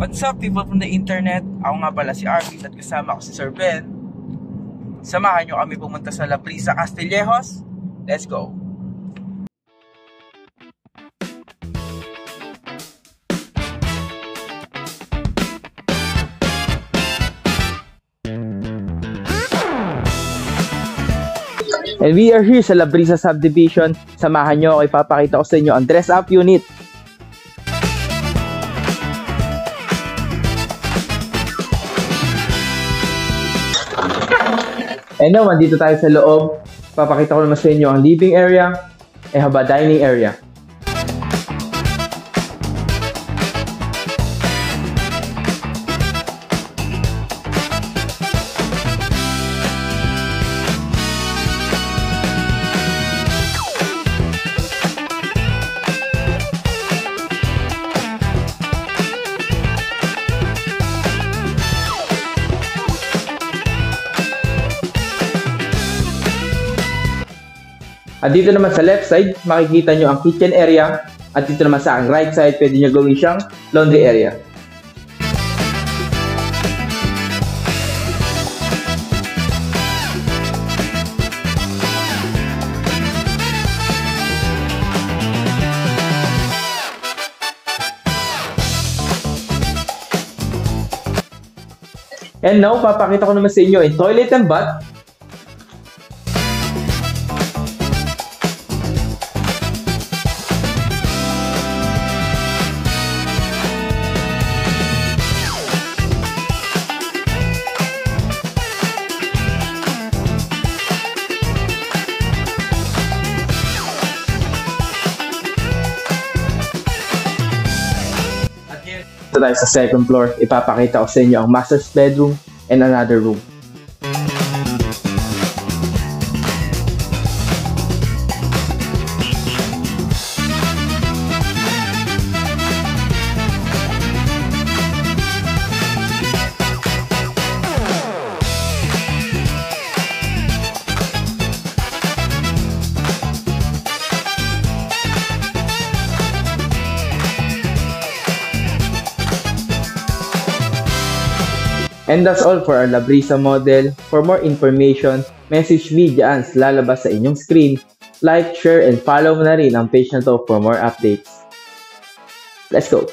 What's up people from the internet? Ako nga pala si Arvin at kasama ko si Sir Ben. Samahan nyo kami pumunta sa La Brisa Castillejos. Let's go! And we are here sa La Brisa Subdivision. Samahan nyo ako, ipapakita ko sa inyo ang dress up unit. And now, dito tayo sa loob. Papakita ko naman sa inyo ang living area and haba dining area. At dito naman sa left side, makikita nyo ang kitchen area. At dito naman sa right side, pwede nyo gawin siyang laundry area. And now, papakita ko naman sa inyo yung toilet and bath. Dito tayo sa second floor, ipapakita ko sa inyo ang master's bedroom and another room. And that's all for our La Brisa model. For more information, message me dyan sa lalabas sa inyong screen. Like, share, and follow mo na rin ang page na to for more updates. Let's go!